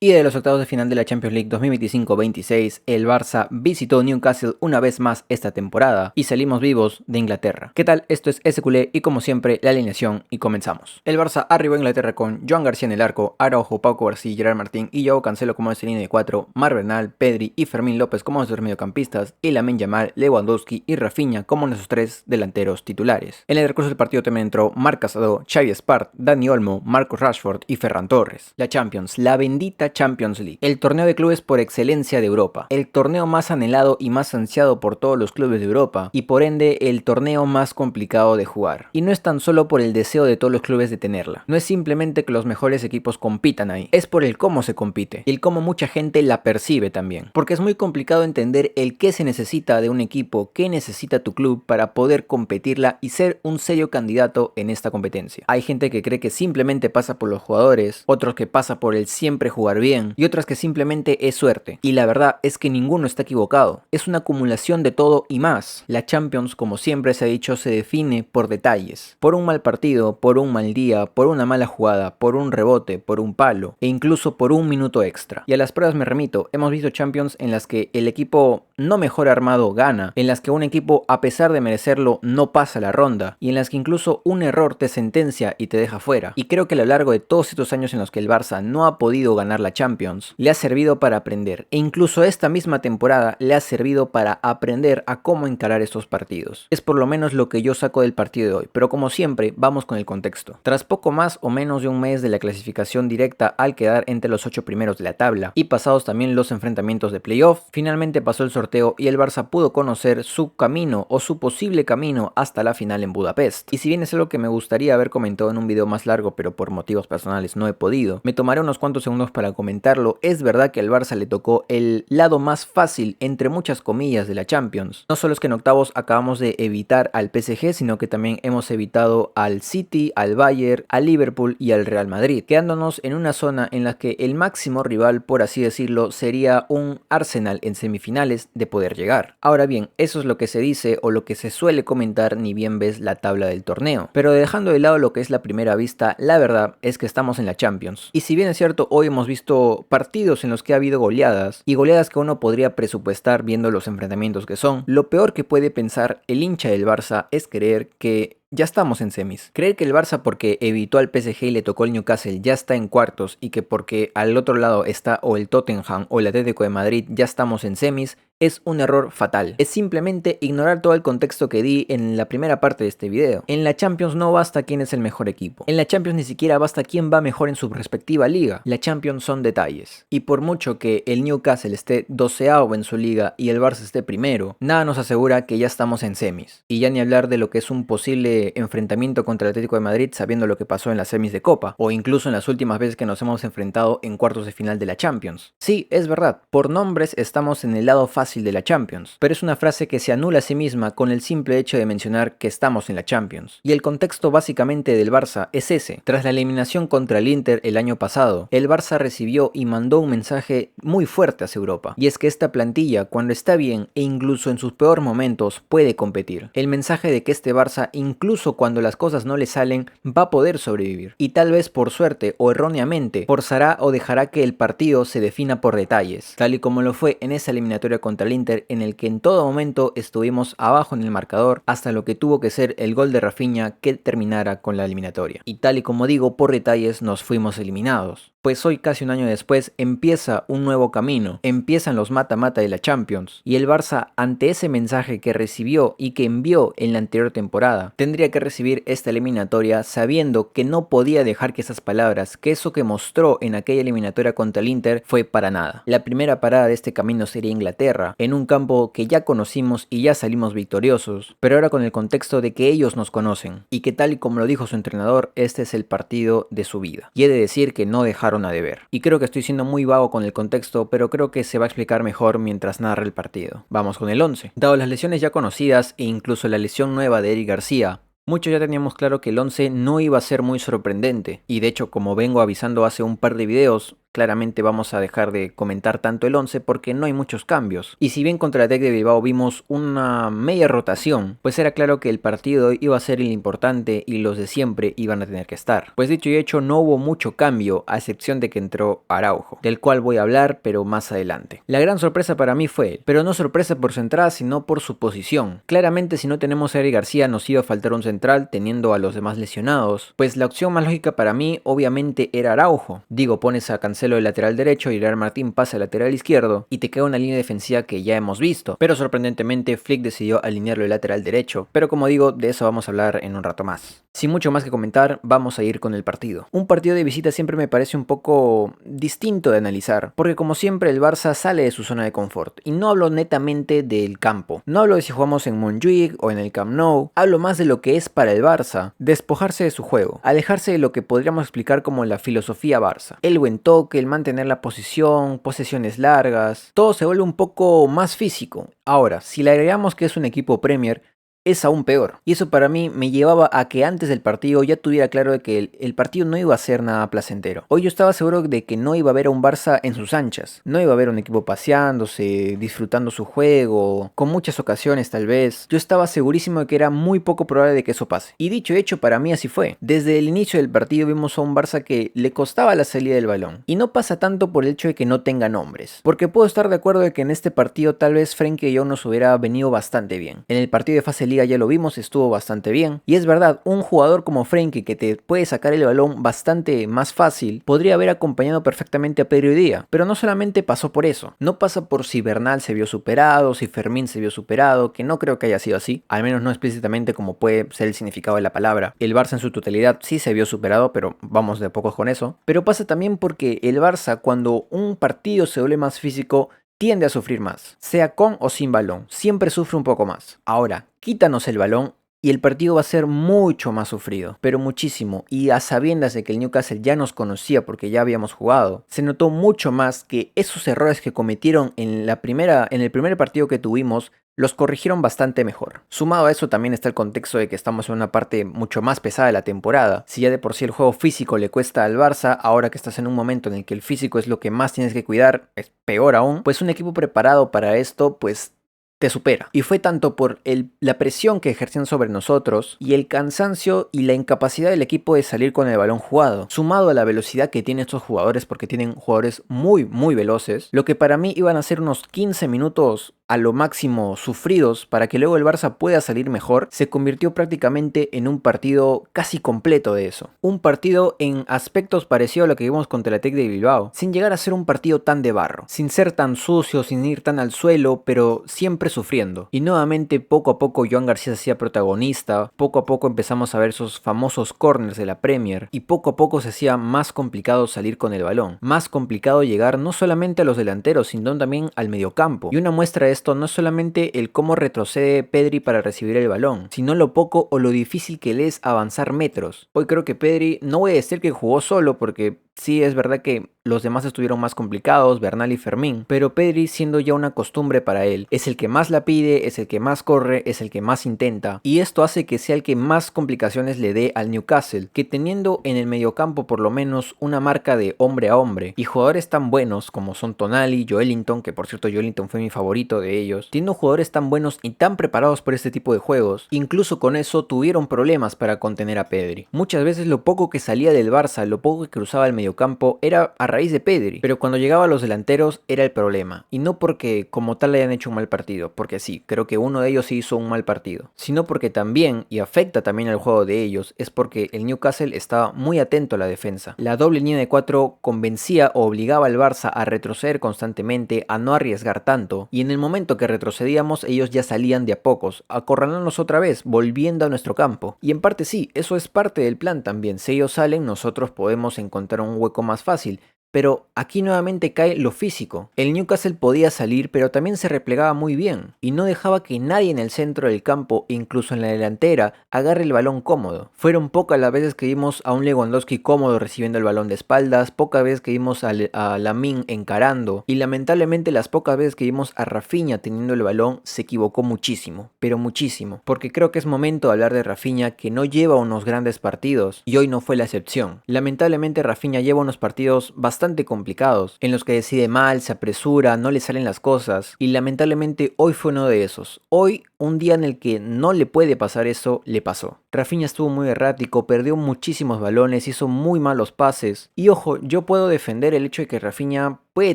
Y de los octavos de final de la Champions League 2025-26, el Barça visitó Newcastle una vez más esta temporada y salimos vivos de Inglaterra. ¿Qué tal? Esto es SQL y como siempre la alineación y comenzamos. El Barça arribó a Inglaterra con Joan García en el arco, Araujo, Pau Cubarsí, Gerard Martín y Joao Cancelo como de línea de 4, Marc Bernal, Pedri y Fermín López como nuestros mediocampistas y Lamine Yamal, Lewandowski y Rafinha como nuestros tres delanteros titulares. En el recurso del partido también entró Marc Casado, Xavi Espart, Dani Olmo, Marcos Rashford y Ferran Torres. La Champions, la bendita Champions League, el torneo de clubes por excelencia de Europa, el torneo más anhelado y más ansiado por todos los clubes de Europa y por ende el torneo más complicado de jugar. Y no es tan solo por el deseo de todos los clubes de tenerla, no es simplemente que los mejores equipos compitan ahí, es por el cómo se compite y el cómo mucha gente la percibe también, porque es muy complicado entender el qué se necesita de un equipo, qué necesita tu club para poder competirla y ser un serio candidato en esta competencia. Hay gente que cree que simplemente pasa por los jugadores, otros que pasa por el siempre jugar bien y otras que simplemente es suerte. Y la verdad es que ninguno está equivocado. Es una acumulación de todo y más. La Champions, como siempre se ha dicho, se define por detalles. Por un mal partido, por un mal día, por una mala jugada, por un rebote, por un palo e incluso por un minuto extra. Y a las pruebas me remito. Hemos visto Champions en las que el equipo no mejor armado gana, en las que un equipo a pesar de merecerlo no pasa la ronda y en las que incluso un error te sentencia y te deja fuera. Y creo que a lo largo de todos estos años en los que el Barça no ha podido ganar la Champions, le ha servido para aprender e incluso esta misma temporada le ha servido para aprender a cómo encarar estos partidos. Es por lo menos lo que yo saco del partido de hoy, pero como siempre vamos con el contexto. Tras poco más o menos de un mes de la clasificación directa al quedar entre los 8 primeros de la tabla y pasados también los enfrentamientos de playoff, finalmente pasó el sorteo y el Barça pudo conocer su camino o su posible camino hasta la final en Budapest. Y si bien es algo que me gustaría haber comentado en un video más largo, pero por motivos personales no he podido, me tomaré unos cuantos segundos para comentarlo. Es verdad que al Barça le tocó el lado más fácil entre muchas comillas de la Champions. No solo es que en octavos acabamos de evitar al PSG, sino que también hemos evitado al City, al Bayern, al Liverpool y al Real Madrid, quedándonos en una zona en la que el máximo rival, por así decirlo, sería un Arsenal en semifinales de poder llegar. Ahora bien, eso es lo que se dice o lo que se suele comentar ni bien ves la tabla del torneo, pero dejando de lado lo que es la primera vista, la verdad es que estamos en la Champions. Y si bien es cierto, hoy hemos visto partidos en los que ha habido goleadas y goleadas que uno podría presupuestar viendo los enfrentamientos que son, lo peor que puede pensar el hincha del Barça es creer que ya estamos en semis. Creer que el Barça porque evitó al PSG y le tocó el Newcastle ya está en cuartos y que porque al otro lado está o el Tottenham o el Atlético de Madrid ya estamos en semis es un error fatal. Es simplemente ignorar todo el contexto que di en la primera parte de este video. En la Champions no basta quién es el mejor equipo. En la Champions ni siquiera basta quién va mejor en su respectiva liga. La Champions son detalles. Y por mucho que el Newcastle esté 12º en su liga y el Barça esté primero, nada nos asegura que ya estamos en semis. Y ya ni hablar de lo que es un posible enfrentamiento contra el Atlético de Madrid sabiendo lo que pasó en las semis de Copa o incluso en las últimas veces que nos hemos enfrentado en cuartos de final de la Champions. Sí, es verdad, por nombres estamos en el lado fácil de la Champions, pero es una frase que se anula a sí misma con el simple hecho de mencionar que estamos en la Champions. Y el contexto básicamente del Barça es ese. Tras la eliminación contra el Inter el año pasado, el Barça recibió y mandó un mensaje muy fuerte hacia Europa, y es que esta plantilla cuando está bien e incluso en sus peores momentos puede competir. El mensaje de que este Barça incluso cuando las cosas no le salen va a poder sobrevivir, y tal vez por suerte o erróneamente forzará o dejará que el partido se defina por detalles, tal y como lo fue en esa eliminatoria contra el Inter en el que en todo momento estuvimos abajo en el marcador hasta lo que tuvo que ser el gol de Rafinha que terminara con la eliminatoria. Y tal y como digo, por detalles nos fuimos eliminados. Pues hoy, casi un año después, empieza un nuevo camino, empiezan los mata-mata de la Champions, y el Barça, ante ese mensaje que recibió y que envió en la anterior temporada, tendría que recibir esta eliminatoria sabiendo que no podía dejar que esas palabras, que eso que mostró en aquella eliminatoria contra el Inter, fue para nada. La primera parada de este camino sería Inglaterra, en un campo que ya conocimos y ya salimos victoriosos, pero ahora con el contexto de que ellos nos conocen, y que tal y como lo dijo su entrenador, este es el partido de su vida. Y he de decir que no dejaron a deber. Y creo que estoy siendo muy vago con el contexto, pero creo que se va a explicar mejor mientras narre el partido. Vamos con el 11. Dado las lesiones ya conocidas e incluso la lesión nueva de Eric García, muchos ya teníamos claro que el 11 no iba a ser muy sorprendente, y de hecho como vengo avisando hace un par de videos, claramente vamos a dejar de comentar tanto el 11 porque no hay muchos cambios. Y si bien contra el Athletic de Bilbao vimos una media rotación, pues era claro que el partido iba a ser el importante y los de siempre iban a tener que estar. Pues dicho y hecho, no hubo mucho cambio a excepción de que entró Araujo, del cual voy a hablar pero más adelante. La gran sorpresa para mí fue él, pero no sorpresa por su entrada sino por su posición. Claramente si no tenemos a Eric García nos iba a faltar un central teniendo a los demás lesionados, pues la opción más lógica para mí obviamente era Araujo. Digo, pones a Cancelo de lateral derecho y Gerard Martín pasa al lateral izquierdo y te queda una línea defensiva que ya hemos visto, pero sorprendentemente Flick decidió alinearlo de lateral derecho, pero como digo, de eso vamos a hablar en un rato más. Sin mucho más que comentar, vamos a ir con el partido. Un partido de visita siempre me parece un poco distinto de analizar, porque como siempre el Barça sale de su zona de confort, y no hablo netamente del campo, no hablo de si jugamos en Montjuic o en el Camp Nou, hablo más de lo que es para el Barça, despojarse de su juego, alejarse de lo que podríamos explicar como la filosofía Barça, el buen toque, el mantener la posición, posesiones largas, todo se vuelve un poco más físico. Ahora, si le agregamos que es un equipo Premier, es aún peor. Y eso para mí me llevaba a que antes del partido ya tuviera claro de que el partido no iba a ser nada placentero. Hoy yo estaba seguro de que no iba a ver a un Barça en sus anchas. No iba a ver a un equipo paseándose, disfrutando su juego, con muchas ocasiones tal vez. Yo estaba segurísimo de que era muy poco probable de que eso pase. Y dicho y hecho, para mí así fue. Desde el inicio del partido vimos a un Barça que le costaba la salida del balón. Y no pasa tanto por el hecho de que no tenga nombres. Porque puedo estar de acuerdo de que en este partido tal vez Frenkie de Jong nos hubiera venido bastante bien. En el partido de fase liga ya lo vimos, estuvo bastante bien. Y es verdad, un jugador como Frenkie que te puede sacar el balón bastante más fácil, podría haber acompañado perfectamente a Pedro hoy día. Pero no solamente pasó por eso. No pasa por si Bernal se vio superado, si Fermín se vio superado, que no creo que haya sido así. Al menos no explícitamente como puede ser el significado de la palabra. El Barça en su totalidad sí se vio superado, pero vamos de pocos con eso. Pero pasa también porque el Barça, cuando un partido se vuelve más físico, tiende a sufrir más, sea con o sin balón, siempre sufre un poco más. Ahora, quítanos el balón y el partido va a ser mucho más sufrido, pero muchísimo, y a sabiendas de que el Newcastle ya nos conocía porque ya habíamos jugado, se notó mucho más que esos errores que cometieron en el primer partido que tuvimos, los corrigieron bastante mejor. Sumado a eso también está el contexto de que estamos en una parte mucho más pesada de la temporada. Si ya de por sí el juego físico le cuesta al Barça, ahora que estás en un momento en el que el físico es lo que más tienes que cuidar, es peor aún, pues un equipo preparado para esto, pues te supera. Y fue tanto por la presión que ejercían sobre nosotros y el cansancio y la incapacidad del equipo de salir con el balón jugado, sumado a la velocidad que tienen estos jugadores, porque tienen jugadores muy veloces, lo que para mí iban a ser unos 15 minutos a lo máximo sufridos para que luego el Barça pueda salir mejor, se convirtió prácticamente en un partido casi completo de eso. Un partido en aspectos parecido a lo que vimos contra el Athletic de Bilbao, sin llegar a ser un partido tan de barro, sin ser tan sucio, sin ir tan al suelo, pero siempre sufriendo. Y nuevamente poco a poco Joan García se hacía protagonista, poco a poco empezamos a ver esos famosos corners de la Premier, y poco a poco se hacía más complicado salir con el balón, más complicado llegar no solamente a los delanteros, sino también al mediocampo. Y una muestra de esto no es solamente el cómo retrocede Pedri para recibir el balón, sino lo poco o lo difícil que le es avanzar metros. Hoy creo que Pedri, no voy a decir que jugó solo porque sí es verdad que los demás estuvieron más complicados, Bernal y Fermín, pero Pedri, siendo ya una costumbre para él, es el que más la pide, es el que más corre, es el que más intenta, y esto hace que sea el que más complicaciones le dé al Newcastle, que teniendo en el mediocampo por lo menos una marca de hombre a hombre, y jugadores tan buenos como son Tonali, Joelinton, que por cierto Joelinton fue mi favorito de ellos, teniendo jugadores tan buenos y tan preparados por este tipo de juegos, incluso con eso tuvieron problemas para contener a Pedri. Muchas veces lo poco que salía del Barça, lo poco que cruzaba el mediocampo era a raíz de Pedri, pero cuando llegaba a los delanteros era el problema, y no porque como tal hayan hecho un mal partido, porque sí, creo que uno de ellos sí hizo un mal partido, sino porque también, y afecta también al juego de ellos, es porque el Newcastle estaba muy atento a la defensa. La doble línea de 4 convencía o obligaba al Barça a retroceder constantemente, a no arriesgar tanto, y en el momento que retrocedíamos ellos ya salían de a pocos, acorralándonos otra vez, volviendo a nuestro campo. Y en parte sí, eso es parte del plan también, si ellos salen nosotros podemos encontrar un hueco más fácil. Pero aquí nuevamente cae lo físico. El Newcastle podía salir, pero también se replegaba muy bien, y no dejaba que nadie en el centro del campo, incluso en la delantera, agarre el balón cómodo. Fueron pocas las veces que vimos a un Lewandowski cómodo recibiendo el balón de espaldas, pocas veces que vimos a Lamine encarando, y lamentablemente las pocas veces que vimos a Rafinha teniendo el balón se equivocó muchísimo, pero muchísimo, porque creo que es momento de hablar de Rafinha, que no lleva unos grandes partidos, y hoy no fue la excepción. Lamentablemente Rafinha lleva unos partidos bastante bastante complicados, en los que decide mal, se apresura, no le salen las cosas, y lamentablemente hoy fue uno de esos. Hoy, un día en el que no le puede pasar eso, le pasó. Rafinha estuvo muy errático, perdió muchísimos balones, hizo muy malos pases, y ojo, yo puedo defender el hecho de que Rafinha puede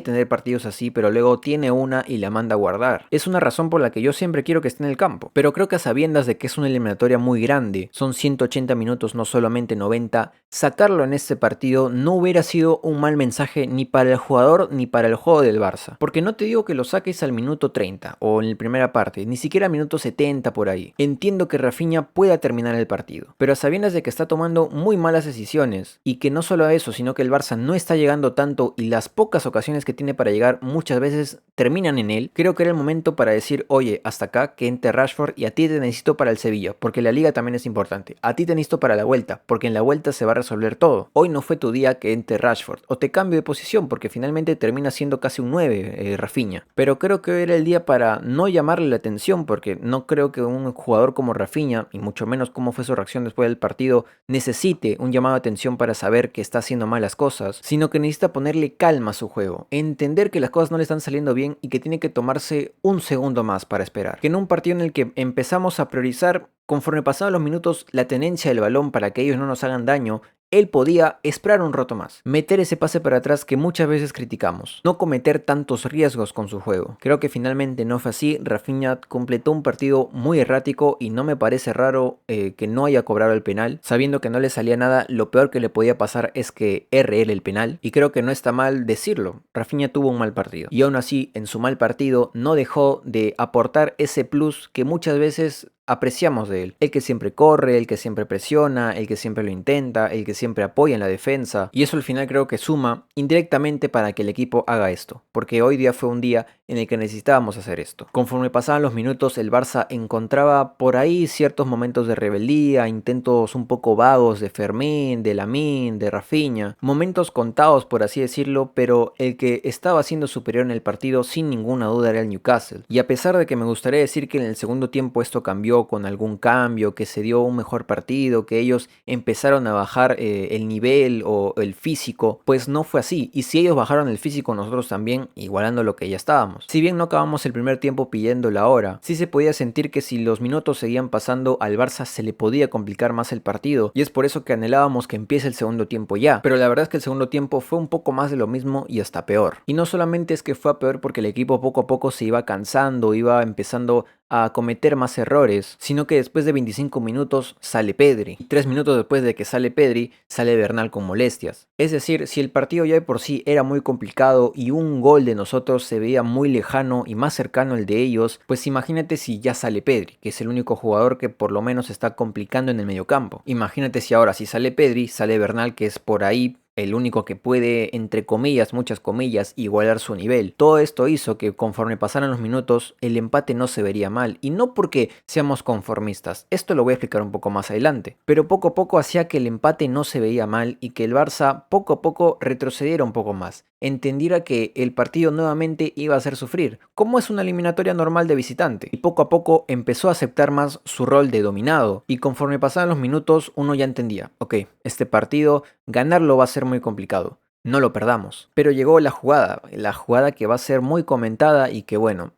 tener partidos así, pero luego tiene una y la manda a guardar. Es una razón por la que yo siempre quiero que esté en el campo. Pero creo que a sabiendas de que es una eliminatoria muy grande, son 180 minutos, no solamente 90, sacarlo en este partido no hubiera sido un mal mensaje ni para el jugador ni para el juego del Barça. Porque no te digo que lo saques al minuto 30 o en la primera parte, ni siquiera al minuto 70 por ahí. Entiendo que Rafinha pueda terminar el partido, pero a sabiendas de que está tomando muy malas decisiones y que no solo eso, sino que el Barça no está llegando tanto y las pocas ocasiones que tiene para llegar muchas veces terminan en él, creo que era el momento para decir, oye, hasta acá, que entre Rashford y a ti te necesito para el Sevilla, porque la liga también es importante. A ti te necesito para la vuelta, porque en la vuelta se va a resolver todo. Hoy no fue tu día que entre Rashford, o te cambio de posición, porque finalmente termina siendo casi un 9, Rafinha. Pero creo que hoy era el día para no llamarle la atención, porque no creo que un jugador como Rafinha, y mucho menos cómo fue su reacción después del partido, necesite un llamado de atención para saber que está haciendo malas cosas, sino que necesita ponerle calma a su juego, entender que las cosas no le están saliendo bien y que tiene que tomarse un segundo más para esperar. Que en un partido en el que empezamos a priorizar, conforme pasaban los minutos, la tenencia del balón para que ellos no nos hagan daño, él podía esperar un rato más, meter ese pase para atrás que muchas veces criticamos, no cometer tantos riesgos con su juego. Creo que finalmente no fue así. Rafinha completó un partido muy errático y no me parece raro que no haya cobrado el penal, sabiendo que no le salía nada. Lo peor que le podía pasar es que erre él el penal, y creo que no está mal decirlo. Rafinha tuvo un mal partido y aún así en su mal partido no dejó de aportar ese plus que muchas veces apreciamos de él. El que siempre corre, el que siempre presiona, el que siempre lo intenta, el que siempre apoya en la defensa, y eso al final creo que suma indirectamente para que el equipo haga esto, porque hoy día fue un día en el que necesitábamos hacer esto. Conforme pasaban los minutos, el Barça encontraba por ahí ciertos momentos de rebeldía, intentos un poco vagos de Fermín, de Lamine, de Rafinha, momentos contados por así decirlo, pero el que estaba siendo superior en el partido sin ninguna duda era el Newcastle. Y a pesar de que me gustaría decir que en el segundo tiempo esto cambió con algún cambio, que se dio un mejor partido, que ellos empezaron a bajar el nivel o el físico, pues no fue así. Y si ellos bajaron el físico, nosotros también, igualando lo que ya estábamos. Si bien no acabamos el primer tiempo pidiendo la hora, sí se podía sentir que si los minutos seguían pasando, al Barça se le podía complicar más el partido, y es por eso que anhelábamos que empiece el segundo tiempo ya. Pero la verdad es que el segundo tiempo fue un poco más de lo mismo y hasta peor. Y no solamente es que fue a peor porque el equipo poco a poco se iba cansando, iba empezando a cometer más errores, sino que después de 25 minutos sale Pedri, y 3 minutos después de que sale Pedri, sale Bernal con molestias. Es decir, si el partido ya de por sí era muy complicado y un gol de nosotros se veía muy lejano y más cercano al de ellos, pues imagínate si ya sale Pedri, que es el único jugador que por lo menos está complicando en el mediocampo. Imagínate si ahora si sale Pedri, sale Bernal, que es por ahí el único que puede, entre comillas, muchas comillas, igualar su nivel. Todo esto hizo que conforme pasaran los minutos, el empate no se vería mal. Y no porque seamos conformistas, esto lo voy a explicar un poco más adelante. Pero poco a poco hacía que el empate no se veía mal y que el Barça poco a poco retrocediera un poco más. Entendiera que el partido nuevamente iba a hacer sufrir, como es una eliminatoria normal de visitante. Y poco a poco empezó a aceptar más su rol de dominado. Y conforme pasaban los minutos, uno ya entendía, ok, este partido, ganarlo va a ser muy complicado, no lo perdamos. Pero llegó la jugada que va a ser muy comentada y que bueno,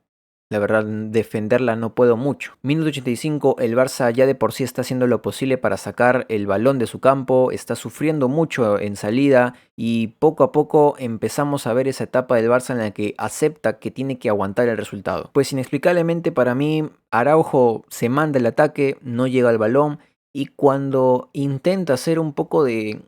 la verdad defenderla no puedo mucho. Minuto 85, el Barça ya de por sí está haciendo lo posible para sacar el balón de su campo, está sufriendo mucho en salida y poco a poco empezamos a ver esa etapa del Barça en la que acepta que tiene que aguantar el resultado. Pues inexplicablemente para mí, Araujo se manda el ataque, no llega al balón. Y cuando intenta hacer un poco de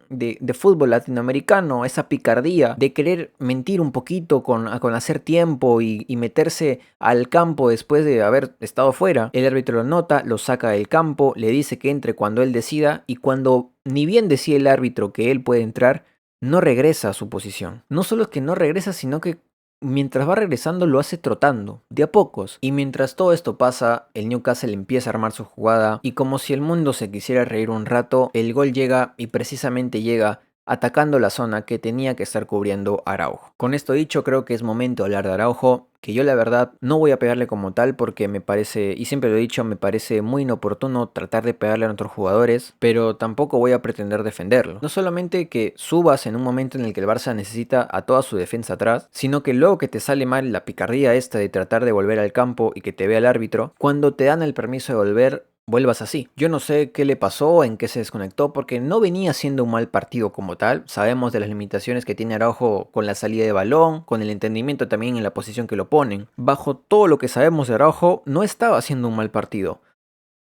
fútbol latinoamericano, esa picardía de querer mentir un poquito con hacer tiempo y meterse al campo después de haber estado fuera, el árbitro lo nota, lo saca del campo, le dice que entre cuando él decida, y cuando ni bien decide el árbitro que él puede entrar, no regresa a su posición. No solo es que no regresa, sino que mientras va regresando lo hace trotando, de a pocos. Y mientras todo esto pasa, el Newcastle empieza a armar su jugada y como si el mundo se quisiera reír un rato, el gol llega y precisamente llega atacando la zona que tenía que estar cubriendo Araujo. Con esto dicho, creo que es momento de hablar de Araujo, que yo la verdad no voy a pegarle como tal porque me parece, y siempre lo he dicho, me parece muy inoportuno tratar de pegarle a otros jugadores, pero tampoco voy a pretender defenderlo. No solamente que subas en un momento en el que el Barça necesita a toda su defensa atrás, sino que luego que te sale mal la picardía esta de tratar de volver al campo y que te vea el árbitro, cuando te dan el permiso de volver, vuelvas así. Yo no sé qué le pasó, en qué se desconectó, porque no venía siendo un mal partido como tal. Sabemos de las limitaciones que tiene Araujo con la salida de balón, con el entendimiento también en la posición que lo ponen. Bajo todo lo que sabemos de Araujo, no estaba haciendo un mal partido.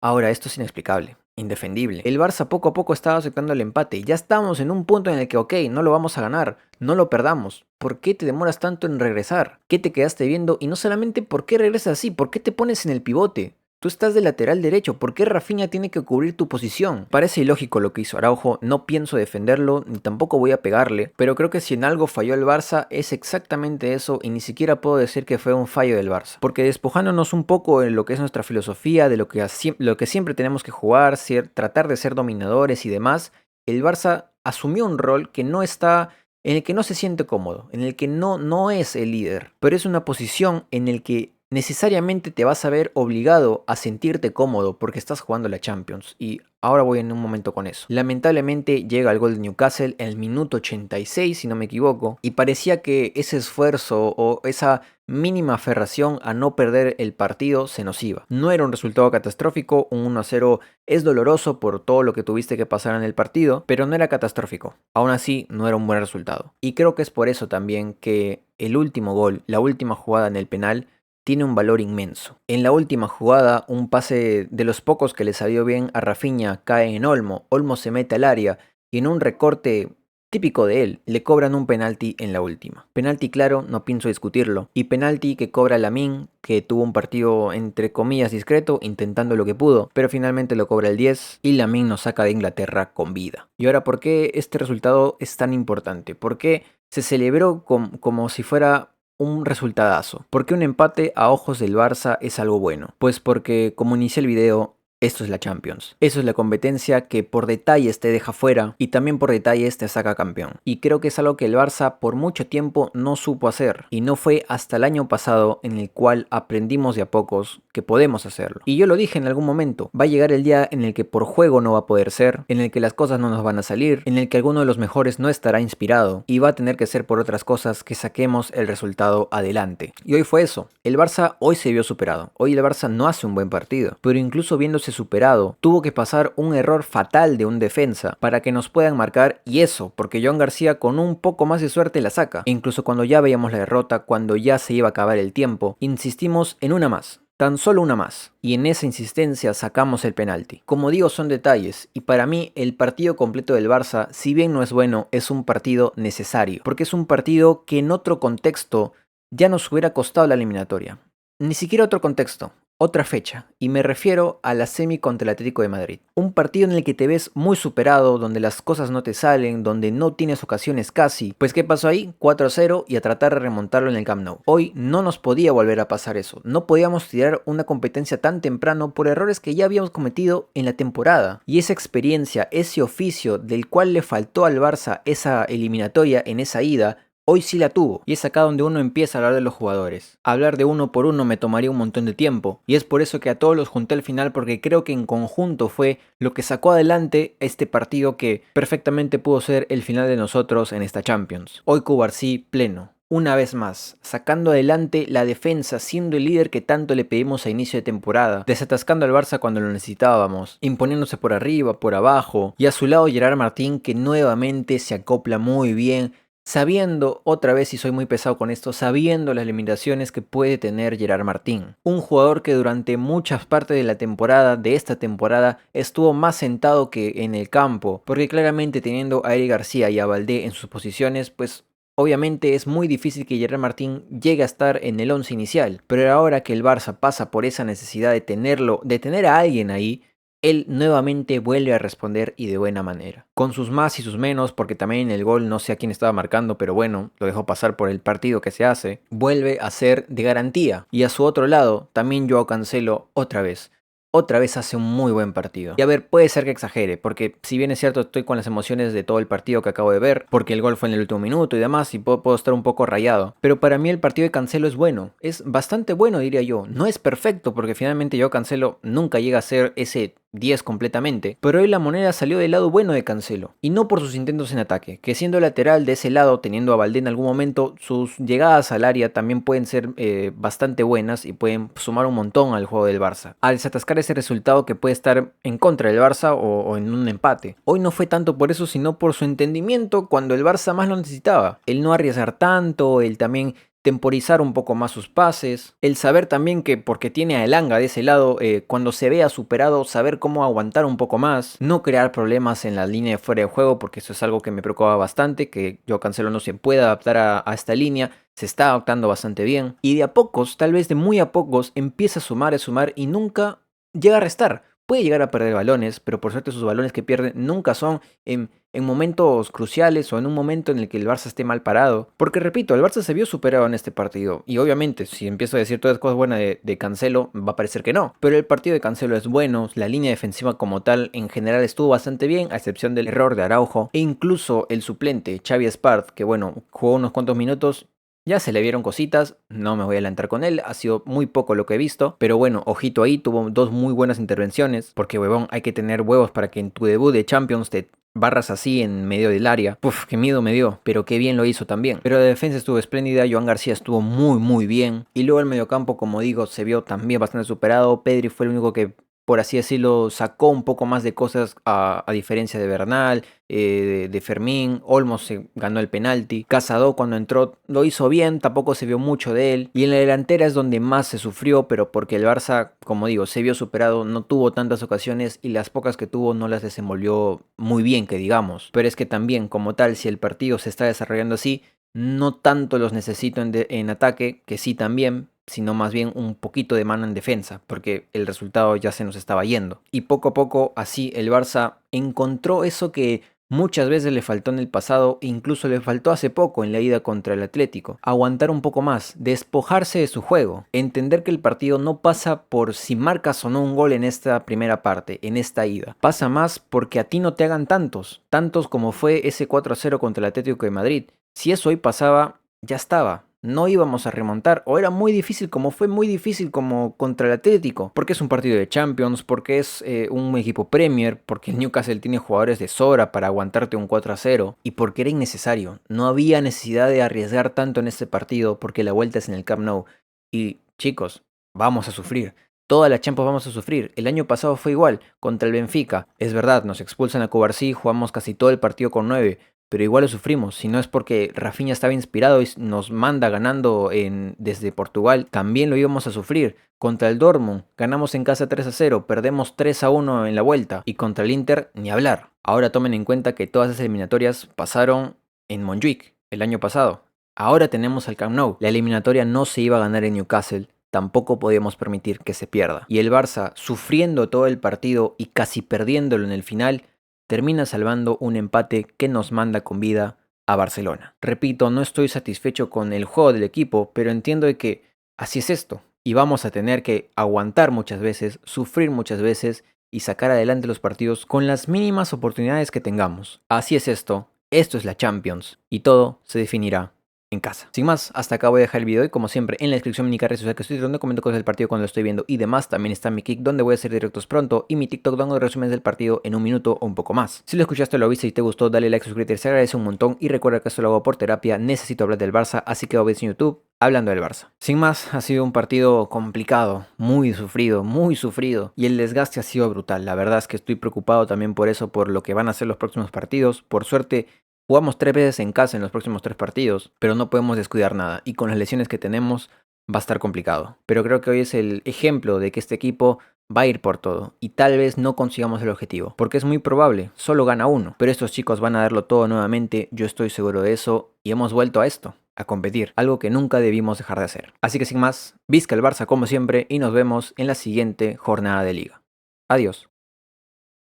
Ahora, esto es inexplicable, indefendible. El Barça poco a poco estaba aceptando el empate. Ya estamos en un punto en el que, ok, no lo vamos a ganar, no lo perdamos. ¿Por qué te demoras tanto en regresar? ¿Qué te quedaste viendo? Y no solamente por qué regresas así, ¿por qué te pones en el pivote? Tú estás de lateral derecho, ¿por qué Rafinha tiene que cubrir tu posición? Parece ilógico lo que hizo Araujo, no pienso defenderlo, ni tampoco voy a pegarle, pero creo que si en algo falló el Barça es exactamente eso y ni siquiera puedo decir que fue un fallo del Barça. Porque despojándonos un poco en lo que es nuestra filosofía, de lo que siempre tenemos que jugar, tratar de ser dominadores y demás, el Barça asumió un rol que no está, en el que no se siente cómodo, en el que no es el líder, pero es una posición en el que necesariamente te vas a ver obligado a sentirte cómodo porque estás jugando la Champions y ahora voy en un momento con eso. Lamentablemente llega el gol de Newcastle en el minuto 86 si no me equivoco y parecía que ese esfuerzo o esa mínima aferración a no perder el partido se nos iba. No era un resultado catastrófico, un 1-0 es doloroso por todo lo que tuviste que pasar en el partido, pero no era catastrófico. Aún así no era un buen resultado. Y creo que es por eso también que el último gol, la última jugada en el penal, tiene un valor inmenso. En la última jugada, un pase de los pocos que le salió bien a Rafinha cae en Olmo. Olmo se mete al área y en un recorte típico de él, le cobran un penalti en la última. Penalti claro, no pienso discutirlo. Y penalti que cobra Lamine, que tuvo un partido entre comillas discreto, intentando lo que pudo, pero finalmente lo cobra el 10 y Lamine nos saca de Inglaterra con vida. Y ahora, ¿por qué este resultado es tan importante? ¿Por qué se celebró como si fuera un resultadazo? ¿Por qué un empate a ojos del Barça es algo bueno? Pues porque, como inicié el video, esto es la Champions. Eso es la competencia que por detalles te deja fuera y también por detalles te saca campeón. Y creo que es algo que el Barça por mucho tiempo no supo hacer. Y no fue hasta el año pasado en el cual aprendimos de a pocos que podemos hacerlo. Y yo lo dije en algún momento, va a llegar el día en el que por juego no va a poder ser, en el que las cosas no nos van a salir, en el que alguno de los mejores no estará inspirado y va a tener que ser por otras cosas que saquemos el resultado adelante. Y hoy fue eso. El Barça hoy se vio superado. Hoy el Barça no hace un buen partido, pero incluso viéndose superado, tuvo que pasar un error fatal de un defensa para que nos puedan marcar, y eso porque Joan García con un poco más de suerte la saca. E incluso cuando ya veíamos la derrota, cuando ya se iba a acabar el tiempo, insistimos en una más. Tan solo una más, y en esa insistencia sacamos el penalti. Como digo, son detalles, y para mí el partido completo del Barça, si bien no es bueno, es un partido necesario, porque es un partido que en otro contexto ya nos hubiera costado la eliminatoria. Ni siquiera otro contexto, otra fecha, y me refiero a la semi contra el Atlético de Madrid. Un partido en el que te ves muy superado, donde las cosas no te salen, donde no tienes ocasiones casi. Pues ¿qué pasó ahí? 4-0 y a tratar de remontarlo en el Camp Nou. Hoy no nos podía volver a pasar eso. No podíamos tirar una competencia tan temprano por errores que ya habíamos cometido en la temporada. Y esa experiencia, ese oficio del cual le faltó al Barça esa eliminatoria en esa ida, hoy sí la tuvo, y es acá donde uno empieza a hablar de los jugadores. Hablar de uno por uno me tomaría un montón de tiempo, y es por eso que a todos los junté al final, porque creo que en conjunto fue lo que sacó adelante este partido que perfectamente pudo ser el final de nosotros en esta Champions. Hoy Cubarsí pleno. Una vez más, sacando adelante la defensa, siendo el líder que tanto le pedimos a inicio de temporada, desatascando al Barça cuando lo necesitábamos, imponiéndose por arriba, por abajo, y a su lado Gerard Martín que nuevamente se acopla muy bien, sabiendo, otra vez y soy muy pesado con esto, sabiendo las limitaciones que puede tener Gerard Martín. Un jugador que durante muchas partes de la temporada, de esta temporada, estuvo más sentado que en el campo, porque claramente teniendo a Eric García y a Valdé en sus posiciones, pues obviamente es muy difícil que Gerard Martín llegue a estar en el 11 inicial, pero ahora que el Barça pasa por esa necesidad de tener a alguien ahí, él nuevamente vuelve a responder y de buena manera. Con sus más y sus menos, porque también en el gol no sé a quién estaba marcando, pero bueno, lo dejó pasar por el partido que se hace, vuelve a ser de garantía. Y a su otro lado, también Joao Cancelo otra vez. otra vez hace un muy buen partido. Y a ver, puede ser que exagere, porque si bien es cierto estoy con las emociones de todo el partido que acabo de ver, porque el gol fue en el último minuto y demás, y puedo estar un poco rayado. Pero para mí el partido de Cancelo es bueno, es bastante bueno diría yo. No es perfecto, porque finalmente yo Cancelo nunca llega a ser ese 10 completamente, pero hoy la moneda salió del lado bueno de Cancelo, y no por sus intentos en ataque, que siendo lateral de ese lado, teniendo a Valdé en algún momento, sus llegadas al área también pueden ser bastante buenas y pueden sumar un montón al juego del Barça, al desatascar ese resultado que puede estar en contra del Barça o en un empate. Hoy no fue tanto por eso, sino por su entendimiento cuando el Barça más lo necesitaba, el no arriesgar tanto, el también temporizar un poco más sus pases, el saber también que porque tiene a Elanga de ese lado, cuando se vea superado, saber cómo aguantar un poco más, no crear problemas en la línea de fuera de juego, porque eso es algo que me preocupa bastante, que yo Cancelo no se puede adaptar a esta línea, se está adaptando bastante bien, y de a pocos, tal vez de muy a pocos, empieza a sumar y nunca llega a restar. Puede llegar a perder balones, pero por suerte sus balones que pierden nunca son en momentos cruciales o en un momento en el que el Barça esté mal parado. Porque repito, el Barça se vio superado en este partido. Y obviamente, si empiezo a decir todas las cosas buenas de Cancelo, va a parecer que no. Pero el partido de Cancelo es bueno, la línea defensiva como tal en general estuvo bastante bien, a excepción del error de Araujo. E incluso el suplente, Xavi Espart, que bueno, jugó unos cuantos minutos. Ya se le vieron cositas, no me voy a adelantar con él, ha sido muy poco lo que he visto, pero bueno, ojito ahí, tuvo dos muy buenas intervenciones, porque huevón, hay que tener huevos para que en tu debut de Champions te barras así en medio del área. Puf, qué miedo me dio, pero qué bien lo hizo también. Pero la defensa estuvo espléndida, Joan García estuvo muy bien, y luego el mediocampo, como digo, se vio también bastante superado, Pedri fue el único que, por así decirlo, sacó un poco más de cosas a diferencia de Bernal, de Fermín. Olmo se ganó el penalti, Casado cuando entró lo hizo bien, tampoco se vio mucho de él, y en la delantera es donde más se sufrió, pero porque el Barça, como digo, se vio superado, no tuvo tantas ocasiones y las pocas que tuvo no las desenvolvió muy bien, que digamos. Pero es que también, como tal, si el partido se está desarrollando así, no tanto los necesito en ataque, que sí también, sino más bien un poquito de mano en defensa, porque el resultado ya se nos estaba yendo. Y poco a poco, así, el Barça encontró eso que muchas veces le faltó en el pasado, e incluso le faltó hace poco en la ida contra el Atlético. Aguantar un poco más, despojarse de su juego, entender que el partido no pasa por si marcas o no un gol en esta primera parte, en esta ida. Pasa más porque a ti no te hagan tantos como fue ese 4-0 contra el Atlético de Madrid. Si eso hoy pasaba, ya estaba. No íbamos a remontar, o era muy difícil, como fue muy difícil como contra el Atlético, porque es un partido de Champions, porque es un equipo Premier, porque el Newcastle tiene jugadores de sobra para aguantarte un 4-0, y porque era innecesario. No había necesidad de arriesgar tanto en este partido, porque la vuelta es en el Camp Nou. Y chicos, vamos a sufrir. Toda la Champions vamos a sufrir. El año pasado fue igual, contra el Benfica. Es verdad, nos expulsan a Cubarsí, jugamos casi todo el partido con 9, pero igual lo sufrimos. Si no es porque Rafinha estaba inspirado y nos manda ganando desde Portugal, también lo íbamos a sufrir. Contra el Dortmund, ganamos en casa 3-0, perdemos 3-1 en la vuelta, y contra el Inter, ni hablar. Ahora tomen en cuenta que todas esas eliminatorias pasaron en Montjuic el año pasado. Ahora tenemos el Camp Nou. La eliminatoria no se iba a ganar en Newcastle, tampoco podíamos permitir que se pierda. Y el Barça, sufriendo todo el partido y casi perdiéndolo en el final, termina salvando un empate que nos manda con vida a Barcelona. Repito, no estoy satisfecho con el juego del equipo, pero entiendo de que así es esto, y vamos a tener que aguantar muchas veces, sufrir muchas veces y sacar adelante los partidos con las mínimas oportunidades que tengamos. Así es esto es la Champions, y todo se definirá en casa. Sin más, hasta acá voy a dejar el video y como siempre en la descripción mi carrera social que estoy donde comento cosas del partido cuando lo estoy viendo y demás. También está mi Kick donde voy a hacer directos pronto y mi TikTok donde resúmenes del partido en un minuto o un poco más. Si lo escuchaste, lo viste y te gustó, dale like, suscríbete, se agradece un montón y recuerda que esto lo hago por terapia, necesito hablar del Barça, así que ves en YouTube hablando del Barça. Sin más, ha sido un partido complicado, muy sufrido y el desgaste ha sido brutal. La verdad es que estoy preocupado también por eso, por lo que van a ser los próximos partidos. Por suerte jugamos 3 veces en casa en los próximos 3 partidos, pero no podemos descuidar nada, y con las lesiones que tenemos va a estar complicado. Pero creo que hoy es el ejemplo de que este equipo va a ir por todo, y tal vez no consigamos el objetivo, porque es muy probable, solo gana uno, pero estos chicos van a darlo todo nuevamente, yo estoy seguro de eso, y hemos vuelto a esto, a competir, algo que nunca debimos dejar de hacer. Así que sin más, visca el Barça como siempre, y nos vemos en la siguiente jornada de liga. Adiós.